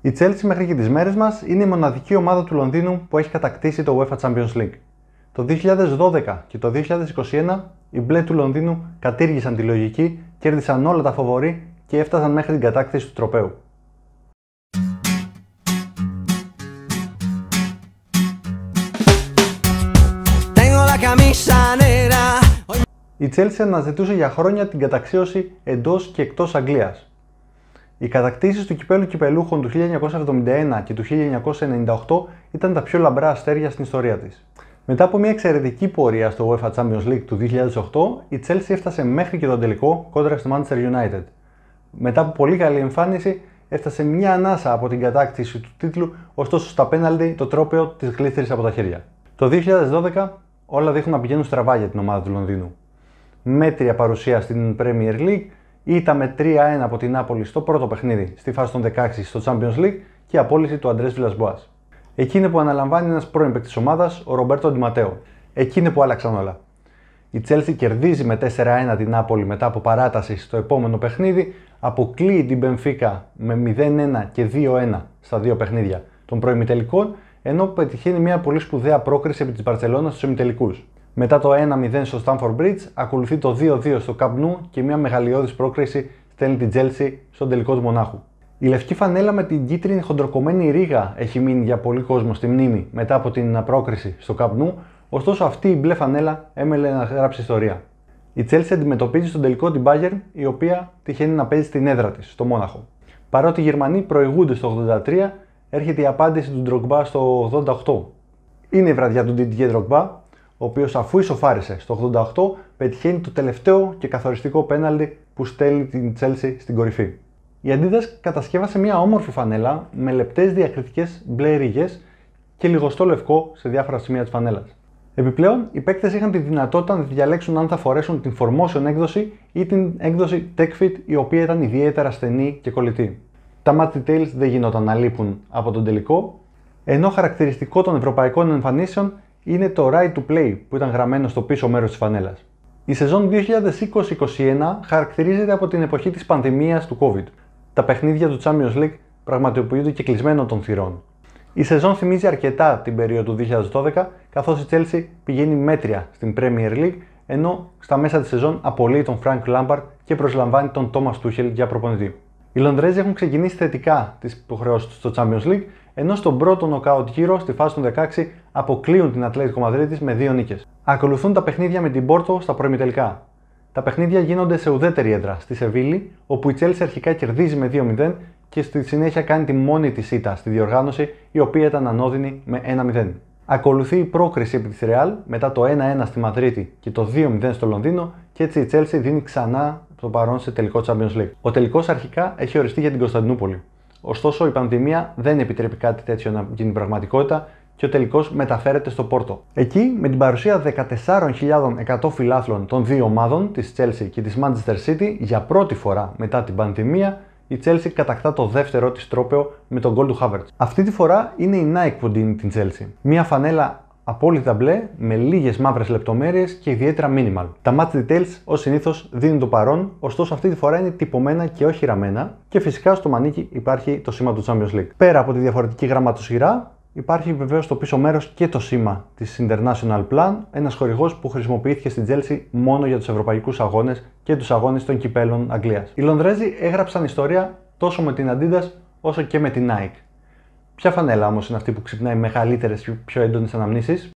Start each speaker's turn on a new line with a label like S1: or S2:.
S1: Η Chelsea μέχρι και τις μέρες μας είναι η μοναδική ομάδα του Λονδίνου που έχει κατακτήσει το UEFA Champions League. Το 2012 και το 2021 οι μπλε του Λονδίνου κατήργησαν τη λογική, κέρδισαν όλα τα φαβορί και έφτασαν μέχρι την κατάκτηση του τροπαίου. Η Chelsea αναζητούσε για χρόνια την καταξίωση εντός και εκτός Αγγλίας. Οι κατακτήσεις του κυπέλλου κυπελούχων του 1971 και του 1998 ήταν τα πιο λαμπρά αστέρια στην ιστορία της. Μετά από μια εξαιρετική πορεία στο UEFA Champions League του 2008, η Chelsea έφτασε μέχρι και τον τελικό κόντρα στη Manchester United. Μετά από πολύ καλή εμφάνιση, έφτασε μια ανάσα από την κατάκτηση του τίτλου, ωστόσο στα πέναλτι το τρόπαιο της γλίστρισε από τα χέρια. Το 2012 όλα δείχνουν να πηγαίνουν στραβά για την ομάδα του Λονδίνου. Μέτρια παρουσία στην Premier League, ήττα με 3-1 από την Νάπολη στο πρώτο παιχνίδι στη φάση των 16 στο Champions League και απόλυση του Αντρές Βιλας-Μποάς. Εκείνη που αναλαμβάνει ένας πρώην παίκτης της ομάδας, ο Ρομπέρτο Ντι Ματέο. Εκείνη που άλλαξαν όλα. Η Chelsea κερδίζει με 4-1 την Νάπολη μετά από παράταση στο επόμενο παιχνίδι, αποκλείει την Μπενφίκα με 0-1 και 2-1 στα δύο παιχνίδια των προημιτελικών, ενώ πετυχαίνει μια πολύ σπουδαία πρόκριση επί της Μπαρτσελώνας στους ημιτελικούς. Μετά το 1-0 στο Stamford Bridge, ακολουθεί το 2-2 στο Camp Nou και μια μεγαλειώδης πρόκριση στέλνει την Chelsea στον τελικό του Μονάχου. Η λευκή φανέλα με την κίτρινη χοντροκομμένη ρίγα έχει μείνει για πολύ κόσμο στη μνήμη μετά από την πρόκριση στο Camp Nou, ωστόσο αυτή η μπλε φανέλα έμελε να γράψει ιστορία. Η Chelsea αντιμετωπίζει στον τελικό την Bayern, η οποία τυχαίνει να παίζει στην έδρα της, στο Μόναχο. Παρότι οι Γερμανοί προηγούνται στο 83, έρχεται η απάντηση του Drogba στο 88. Είναι η βραδιά του Didier Drogba, ο οποίος αφού ισοφάρισε στο 88 πετυχαίνει το τελευταίο και καθοριστικό πέναλτι που στέλνει την Chelsea στην κορυφή. Η Adidas κατασκεύασε μια όμορφη φανέλα με λεπτές διακριτικές μπλε ρίγες και λιγοστό λευκό σε διάφορα σημεία της φανέλας. Επιπλέον, οι παίκτες είχαν τη δυνατότητα να διαλέξουν αν θα φορέσουν την Formotion έκδοση ή την έκδοση Tech Fit, η οποία ήταν ιδιαίτερα στενή και κολλητή. Τα match details δεν γινόταν να λείπουν από τον τελικό, ενώ χαρακτηριστικό των ευρωπαϊκών εμφανίσεων είναι το Right to Play που ήταν γραμμένο στο πίσω μέρος της φανέλας. Η σεζόν 2020-2021 χαρακτηρίζεται από την εποχή της πανδημίας του COVID. Τα παιχνίδια του Champions League πραγματοποιούνται και κλεισμένων των θυρών. Η σεζόν θυμίζει αρκετά την περίοδο του 2012, καθώς η Chelsea πηγαίνει μέτρια στην Premier League, ενώ στα μέσα της σεζόν απολύει τον Frank Lampard και προσλαμβάνει τον Thomas Tuchel για προπονητή. Οι Λονδρέζοι έχουν ξεκινήσει θετικά τις υποχρεώσεις τους στο Champions League, ενώ στον πρώτο νοκάουτ γύρο στη φάση των 16 αποκλείουν την Ατλέτικο Μαδρίτης με 2 νίκες. Ακολουθούν τα παιχνίδια με την Πόρτο στα προημιτελικά. Τα παιχνίδια γίνονται σε ουδέτερη έδρα στη Σεβίλη, όπου η Chelsea αρχικά κερδίζει με 2-0 και στη συνέχεια κάνει τη μόνη της ήττα στη διοργάνωση, η οποία ήταν ανώδυνη με 1-0. Ακολουθεί η πρόκριση επί της Real μετά το 1-1 στη Μαδρίτη και το 2-0 στο Λονδίνο, και έτσι η Chelsea δίνει ξανά το παρόν σε τελικό Champions League. Ο τελικός αρχικά έχει οριστεί για την Κωνσταντινούπολη. Ωστόσο, η πανδημία δεν επιτρέπει κάτι τέτοιο να γίνει πραγματικότητα και ο τελικός μεταφέρεται στο Πόρτο. Εκεί, με την παρουσία 14.100 φιλάθλων των δύο ομάδων, της Chelsea και της Manchester City, για πρώτη φορά μετά την πανδημία, η Chelsea κατακτά το δεύτερο της τρόπαιο με τον γκολ του Havertz. Αυτή τη φορά είναι η Nike που δίνει την Chelsea. Μια φανέλα απόλυτα μπλε με λίγες μαύρες λεπτομέρειες και ιδιαίτερα minimal. Τα match details ως συνήθως δίνουν το παρόν, ωστόσο αυτή τη φορά είναι τυπωμένα και όχι ραμμένα, και φυσικά στο μανίκι υπάρχει το σήμα του Champions League. Πέρα από τη διαφορετική γραμματοσυρά, υπάρχει βεβαίως στο πίσω μέρος και το σήμα της International Plan, ένας χορηγός που χρησιμοποιήθηκε στην Chelsea μόνο για τους ευρωπαϊκούς αγώνες και τους αγώνες των κυπέλλων Αγγλίας. Οι Λονδρέζοι έγραψαν ιστορία τόσο με την Adidas όσο και με την Nike. Ποια φανέλα όμως είναι αυτή που ξυπνάει μεγαλύτερες και πιο έντονες αναμνήσεις?